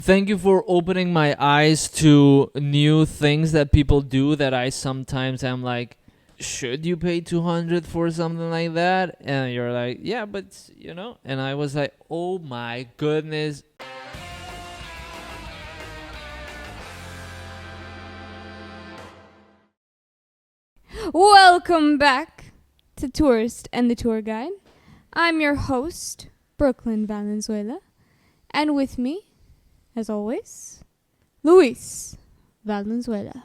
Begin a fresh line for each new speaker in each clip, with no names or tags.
Thank you for opening my eyes to new things that people do that I sometimes am like, should you pay 200 for something like that? And you're like, yeah, but and I was like, oh my goodness.
Welcome back to Tourist and the Tour Guide. I'm your host, Brooklyn Valenzuela, and with me, as always, Luis Valenzuela.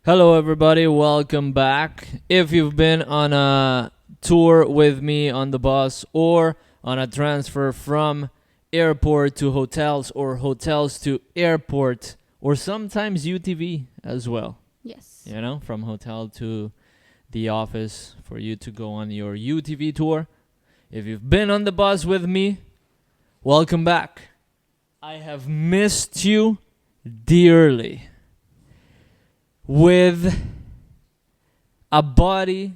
Hello, everybody. Welcome back. If you've been on a tour with me on the bus or on a transfer from airport to hotels or hotels to airport or sometimes UTV as well.
Yes.
From hotel to the office for you to go on your UTV tour. If you've been on the bus with me, welcome back. I have missed you dearly. With a body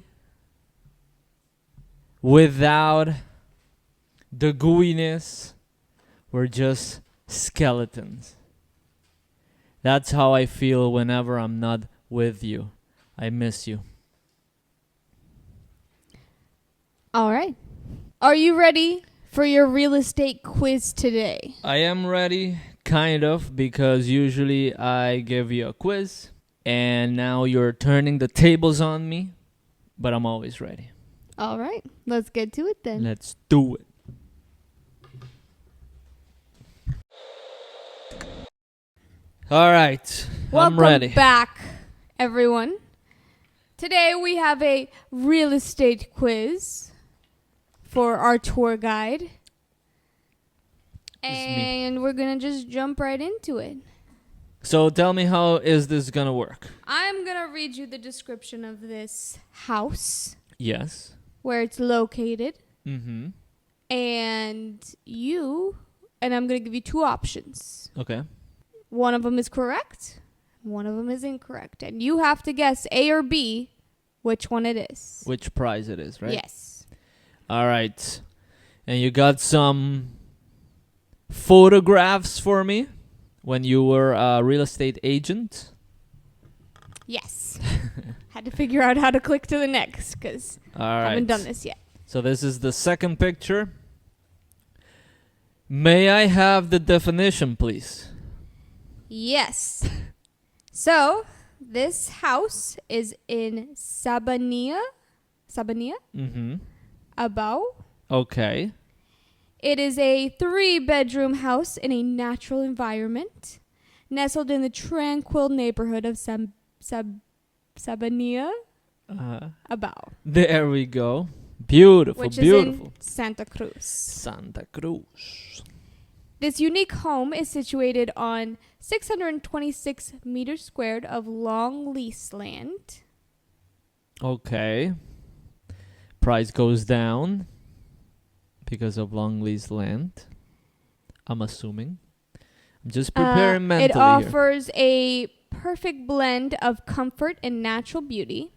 without the gooiness, we're just skeletons. That's how I feel whenever I'm not with you. I miss you.
All right. Are you ready for your real estate quiz today?
I am ready, kind of, because usually I give you a quiz, and now you're turning the tables on me, but I'm always ready.
All right. Let's get to it then.
Let's do it. All right. I'm ready.
Welcome back, everyone. Today we have a real estate quiz for our tour guide. And we're going to just jump right into it.
So tell me, how is this going to work?
I'm going to read you the description of this house,
Yes.
where it's located,
Mm-hmm.
and I'm going to give you two options.
Okay.
One of them is correct, one of them is incorrect, and you have to guess A or B which one it is.
Which prize it is, right?
Yes.
All right. And you got some photographs for me when you were a real estate agent?
Yes. Had to figure out how to click to the next because I haven't done this yet.
So this is the second picture. May I have the definition, please?
Yes. So, this house is in Sabania,
Mm-hmm.
Abao.
Okay.
It is a 3-bedroom house in a natural environment, nestled in the tranquil neighborhood of Sabania, Abao.
There we go. Beautiful,
Which
beautiful.
is in Santa Cruz.
Santa Cruz.
This unique home is situated on 626 meters squared of long lease land.
Okay. Price goes down because of long lease land. I'm assuming. I'm just preparing mentally
It offers a perfect blend of comfort and natural beauty.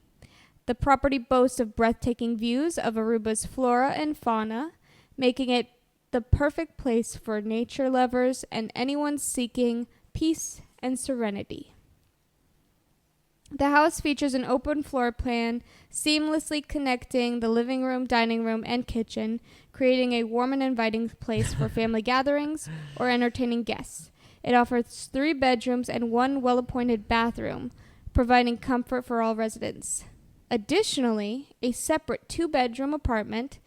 The property boasts of breathtaking views of Aruba's flora and fauna, making it the perfect place for nature lovers and anyone seeking peace and serenity. The house features an open floor plan, seamlessly connecting the living room, dining room, and kitchen, creating a warm and inviting place for family gatherings or entertaining guests. It offers 3 bedrooms and 1 well-appointed bathroom, providing comfort for all residents. Additionally, a separate 2-bedroom apartment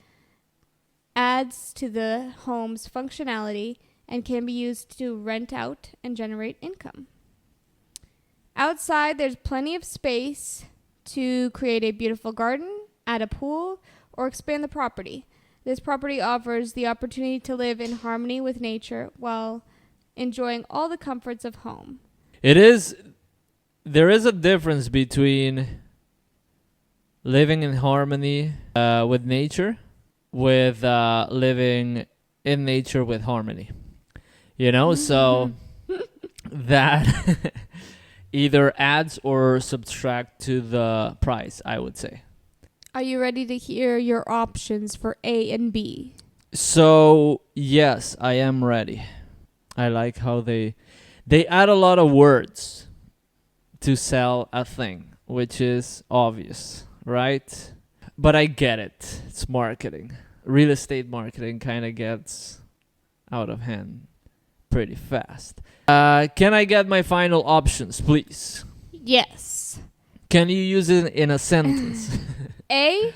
adds to the home's functionality and can be used to rent out and generate income. Outside, there's plenty of space to create a beautiful garden, add a pool, or expand the property. This property offers the opportunity to live in harmony with nature while enjoying all the comforts of home.
There is a difference between living in harmony with nature with living in nature with harmony. So that either adds or subtract to the price, I would say.
Are you ready to hear your options for A and B?
So, yes, I am ready. I like how they add a lot of words to sell a thing, which is obvious, right? But I get it. It's marketing. Real estate marketing kind of gets out of hand pretty fast. Can I get my final options, please?
Yes.
Can you use it in a sentence?
A,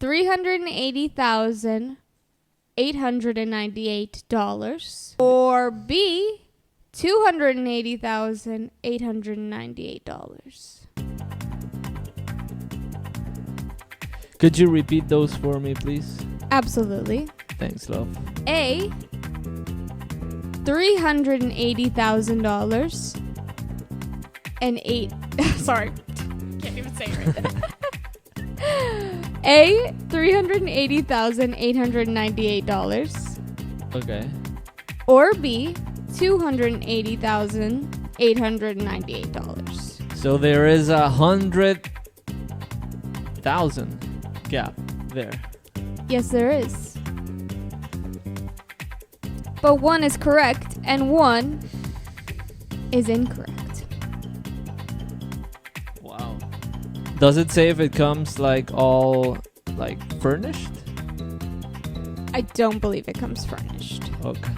$380,898. Or B, $280,898.
Could you repeat those for me, please?
Absolutely.
Thanks, love.
A, $380,000 and sorry, can't even say it right there. A, $380,898.
Okay.
Or B, $280,898.
So there is 100,000 gap there.
Yes, there is. But one is correct and one is incorrect.
Wow. Does it say if it comes like all like furnished?
I don't believe it comes furnished.
Okay.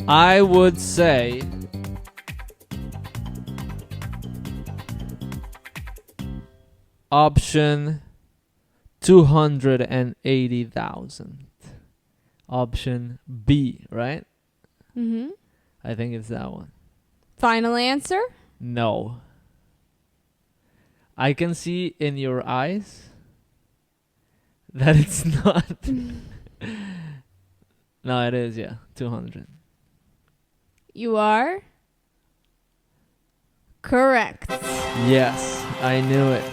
I would say option 280,000. Option B, right?
Mm-hmm.
I think it's that one.
Final answer?
No. I can see in your eyes that it's not. No, it is, yeah. 200.
You are correct.
Yes, I knew it.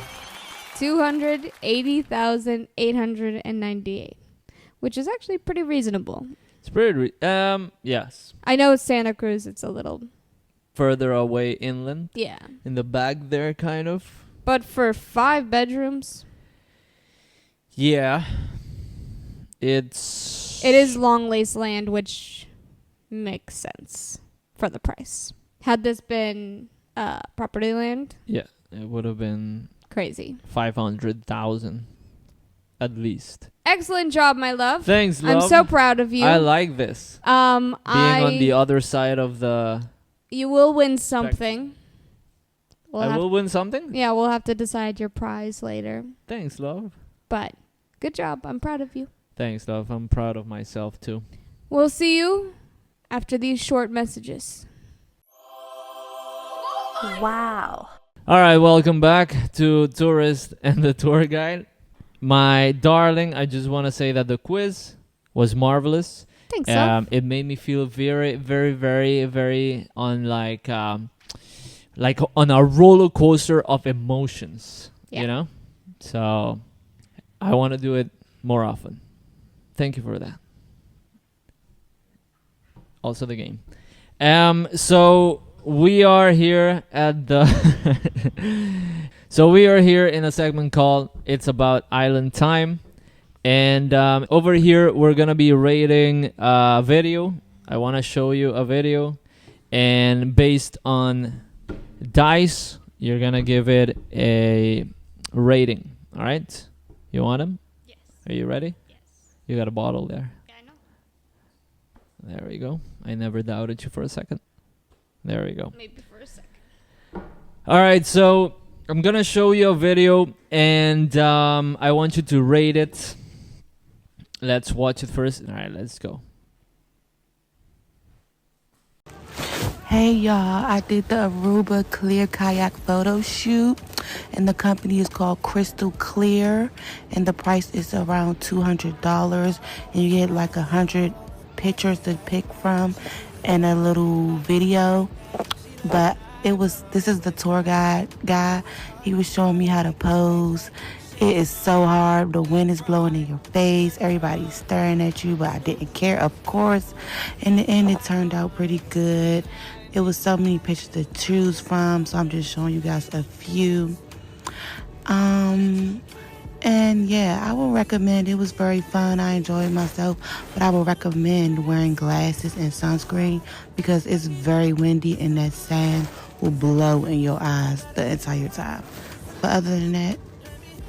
280,898, which is actually pretty reasonable.
It's pretty yes.
I know Santa Cruz, it's a little
Further away inland.
yeah.
In the back there, kind of.
But for 5 bedrooms,
Yeah.
it is long lease land, which makes sense for the price. Had this been property land,
Yeah, it would have been
crazy.
500,000 at least.
Excellent job, my love.
Thanks, love.
I'm so proud of you.
I like this. Being on the other side of the...
You will win something.
I will win something?
Yeah, we'll have to decide your prize later.
Thanks, love.
But good job. I'm proud of you.
Thanks, love. I'm proud of myself, too.
We'll see you after these short messages.
Wow.
All right, welcome back to Tourist and the Tour Guide. My darling, I just want to say that the quiz was marvelous.
Thanks, love.
It made me feel very, very, very, very on like on a roller coaster of emotions.
Yeah.
You know, so I want to do it more often. Thank you for that. Also the game. So we are here at the so we are here in a segment called It's About Island Time. And over here, we're going to be rating a video. I want to show you a video. And based on dice, you're going to give it a rating. All right? You want them?
Yes.
Are you ready?
Yes.
You got a bottle there.
Yeah, I know.
There we go. I never doubted you for a second. There we go.
Maybe for a second.
All right, so I'm going to show you a video. And I want you to rate it. Let's watch it first. All right, let's go.
Hey y'all, I did the Aruba clear kayak photo shoot and the company is called Crystal Clear and the price is around $200 and you get like 100 pictures to pick from and a little video. But this is the tour guide guy. He was showing me how to pose. It is so hard. The wind is blowing in your face. Everybody's staring at you, but I didn't care, of course. In the end, it turned out pretty good. It was so many pictures to choose from, so I'm just showing you guys a few. And And yeah, I would recommend. It was very fun. I enjoyed myself, but I would recommend wearing glasses and sunscreen because it's very windy and that sand will blow in your eyes the entire time. But other than that,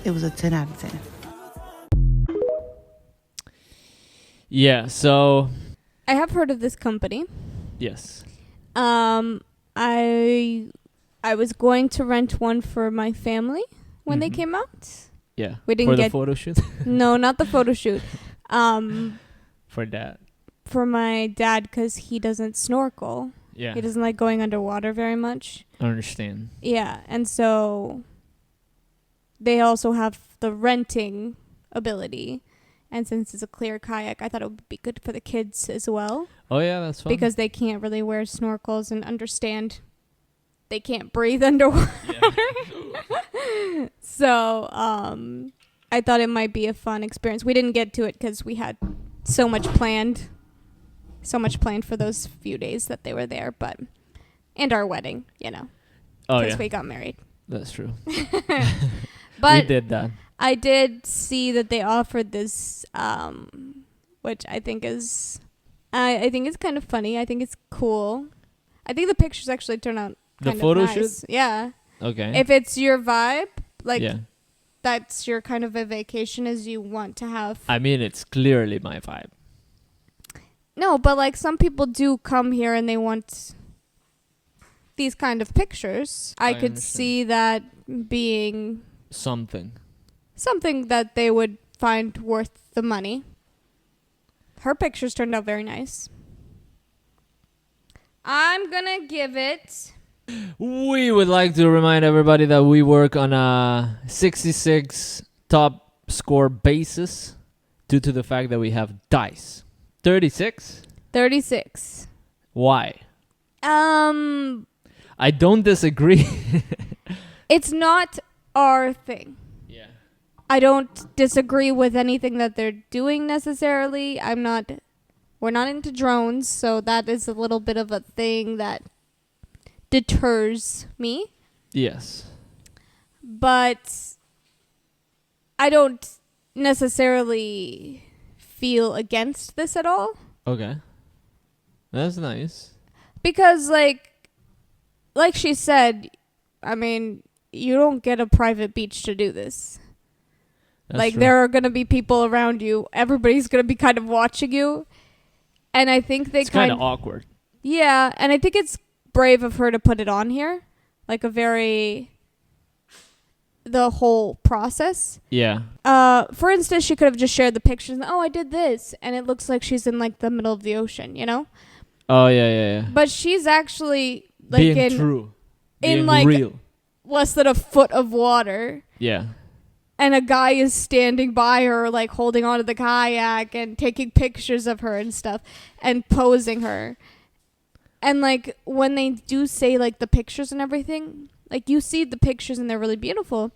it was a 10 out of 10.
Yeah, so
I have heard of this company.
yes.
I was going to rent one for my family when they
Mhm.
came out.
Yeah.
We didn't
for the
get-
photo shoot.
No, not the photo shoot.
For that.
For my dad, because he doesn't snorkel.
Yeah.
He doesn't like going underwater very much.
I understand.
Yeah, and so they also have the renting ability. And since it's a clear kayak, I thought it would be good for the kids as well.
Oh yeah, that's fun.
Because they can't really wear snorkels and understand they can't breathe underwater.
Yeah.
So I thought it might be a fun experience. We didn't get to it because we had so much planned for those few days that they were there, but and our wedding,
Oh
because
yeah.
we got married.
That's true.
But
we did that.
I did see that they offered this, which I think is kind of funny. I think it's cool. I think the pictures actually turn out
The
kind
photo
of nice.
shoot?
Yeah.
Okay.
If it's your vibe, like
yeah.
that's your kind of a vacation as you want to have.
I mean, it's clearly my vibe.
No, but like some people do come here and they want these kind of pictures. I could
understand.
see that being
Something.
something that they would find worth the money. Her pictures turned out very nice. I'm gonna give it.
We would like to remind everybody that we work on a 66 top score basis due to the fact that we have dice. 36?
36.
Why? I don't disagree.
It's not our thing.
Yeah.
I don't disagree with anything that they're doing necessarily. We're not into drones, so that is a little bit of a thing that deters me.
Yes.
But I don't necessarily feel against this at all.
Okay. That's nice.
Because like she said, I mean, you don't get a private beach to do this.
That's
like
true.
there are going to be people around you. Everybody's going to be kind of watching you. And I think they
it's kind of awkward.
Yeah, and I think it's brave of her to put it on here. Like the whole process.
Yeah.
For instance, she could have just shared the pictures. Oh, I did this. And it looks like she's in like the middle of the ocean,
Oh, yeah.
But she's actually like
Being true. Being
like
real.
less than a foot of water.
Yeah.
And a guy is standing by her, like holding onto the kayak and taking pictures of her and stuff and posing her. And like when they do say like the pictures and everything, like you see the pictures and they're really beautiful,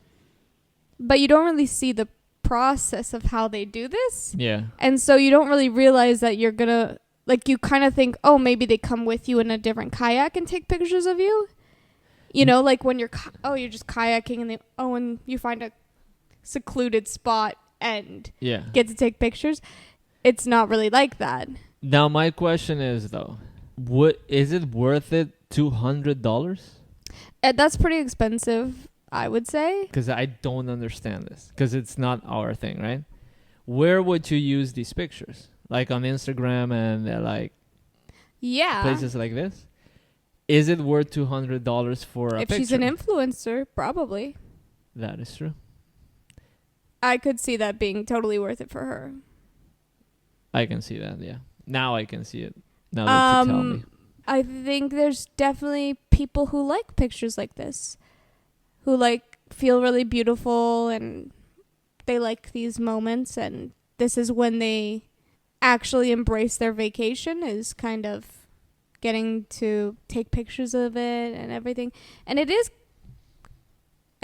but you don't really see the process of how they do this.
Yeah.
And so you don't really realize that you're gonna, like you kind of think, oh, maybe they come with you in a different kayak and take pictures of you. Like when you're just kayaking and you find a secluded spot and
Yeah.
get to take pictures. It's not really like that.
Now my question is though, is it worth it $200?
That's pretty expensive, I would say.
Because I don't understand this. Because it's not our thing, right? Where would you use these pictures? Like on Instagram and
Yeah.
places like this? Is it worth $200 for a
If
picture?
she's an influencer, probably.
That is true.
I could see that being totally worth it for her.
I can see that, yeah. Now I can see it. Now that you tell me.
I think there's definitely people who like pictures like this, who feel really beautiful and they like these moments, and this is when they actually embrace their vacation, is kind of getting to take pictures of it and everything. And I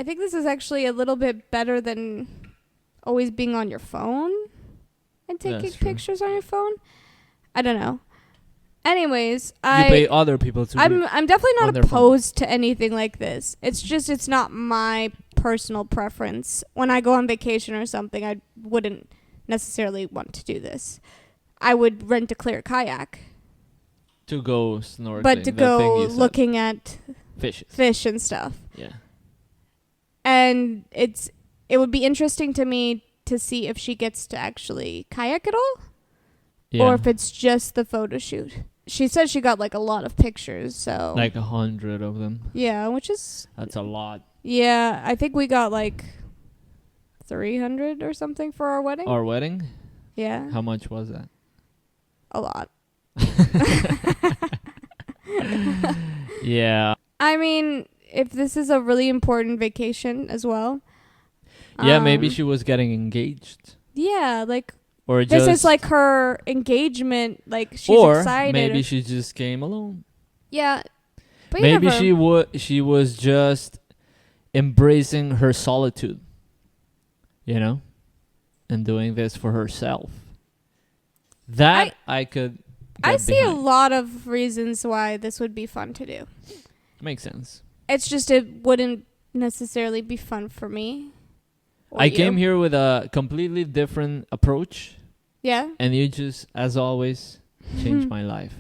think this is actually a little bit better than always being on your phone and taking
That's true.
pictures on your phone. I don't know. Anyways,
You pay other people to
I'm definitely
on
not
their phone.
opposed to anything like this. It's just it's not my personal preference. When I go on vacation or something, I wouldn't necessarily want to do this. I would rent a clear kayak.
To go snorkeling.
But to go looking at fish and stuff.
Yeah.
And it would be interesting to me to see if she gets to actually kayak at all. Yeah. Or if it's just the photo shoot. She said she got like a lot of pictures, so
like 100 of them.
Yeah, which is
that's a lot.
Yeah, I think we got like 300 or something for our wedding.
Our wedding?
Yeah.
How much was that?
A lot.
Yeah.
I mean, if this is a really important vacation as well.
Yeah, maybe she was getting engaged.
Yeah, like
or
this is like her engagement, like she's excited.
Or maybe she just came alone.
Yeah. But
maybe she was just embracing her solitude, you know, and doing this for herself. That I could
I see behind. A lot of reasons why this would be fun to do.
Makes sense.
It's just it wouldn't necessarily be fun for me.
I came here with a completely different approach.
Yeah.
And you just, as always, changed my life.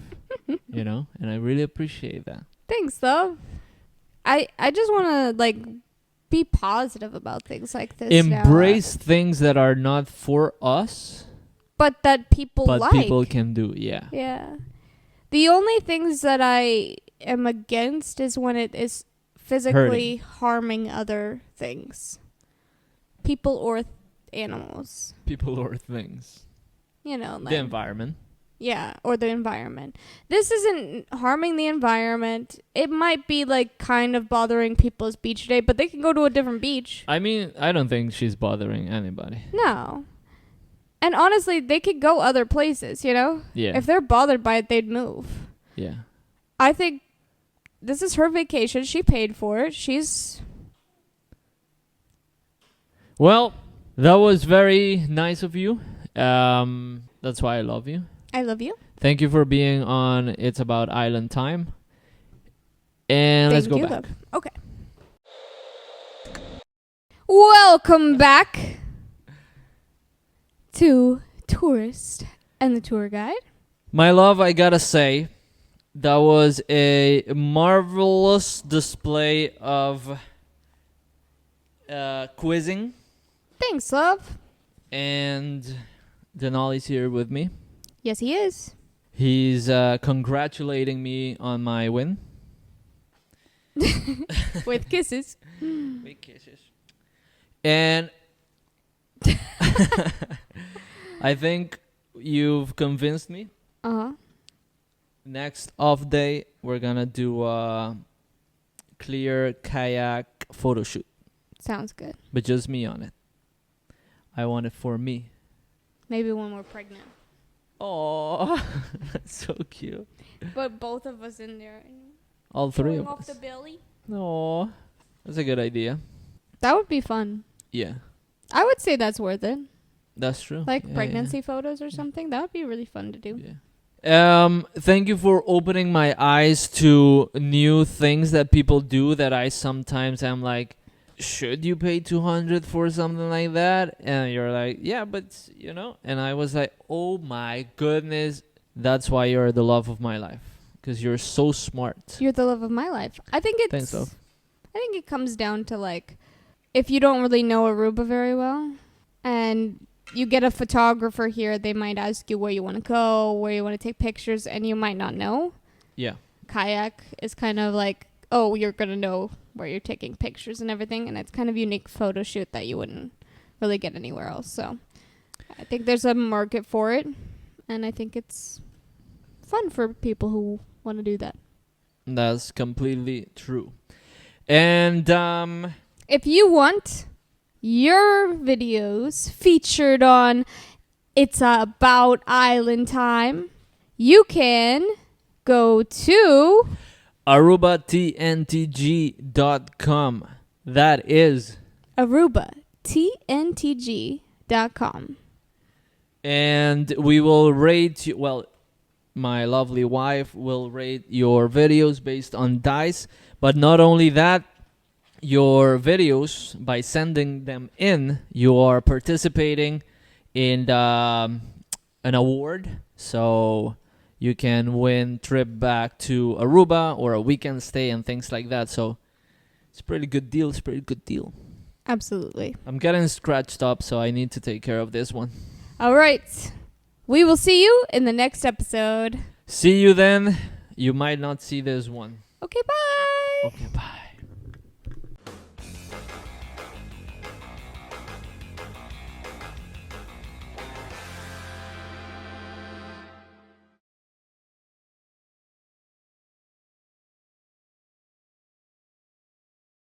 You know? And I really appreciate that.
Thanks, though. I just want to, like, be positive about things like this.
Embrace things that are not for us.
But that people
like. But people can do, yeah.
Yeah. The only things that I am against is when it is physically harming other things. People or animals.
People or things.
You know. Like,
the environment.
Yeah, or the environment. This isn't harming the environment. It might be like kind of bothering people's beach day, but they can go to a different beach.
I mean, I don't think she's bothering anybody.
No. And honestly, they could go other places, you know?
Yeah.
If they're bothered by it, they'd move.
Yeah.
I think this is her vacation. She paid for it.
Well, that was very nice of you. That's why I love you.
I love you.
Thank you for being on It's About Island Time. And let's go back.
Love. Okay. Welcome back to Tourist and the Tour Guide.
My love, I gotta say, that was a marvelous display of quizzing.
Thanks, love.
And Denali's here with me.
Yes, he is.
He's congratulating me on my win.
With kisses.
With kisses. And I think you've convinced me.
Uh-huh.
Next off day, we're gonna do a clear kayak photo shoot.
Sounds good.
But just me on it. I want it for me.
Maybe when we're pregnant.
Oh, that's so cute.
But both of us in there.
All three of us.
Off the belly.
Oh, that's a good idea.
That would be fun.
Yeah.
I would say that's worth it.
That's true.
Like pregnancy photos or something. That would be really fun to do.
Yeah. Thank you for opening my eyes to new things that people do that I sometimes am like, should you pay 200 for something like that? And you're like, yeah, but you know. And I was like, oh my goodness, that's why you're the love of my life, because you're so smart.
You're the love of my life. I think it's.
Thanks, love.
I think it comes down to like, if you don't really know Aruba very well, and you get a photographer here, they might ask you where you want to go, where you want to take pictures, and you might not know.
Yeah.
Kayak is kind of like, oh, you're gonna know where you're taking pictures and everything, and it's kind of unique photo shoot that you wouldn't really get anywhere else. So I think there's a market for it, and I think it's fun for people who want to do that.
That's completely true. And
if you want your videos featured on It's About Island Time, you can go to
Aruba TnTG.com. That is
Aruba TnTG.com.
And we will rate you. Well, my lovely wife will rate your videos based on dice. But not only that, your videos by sending them in, you are participating in an award. So you can win trip back to Aruba or a weekend stay and things like that. So it's a pretty good deal. It's a pretty good deal.
Absolutely.
I'm getting scratched up, so I need to take care of this one.
All right. We will see you in the next episode.
See you then. You might not see this one.
Okay, bye.
Okay, bye.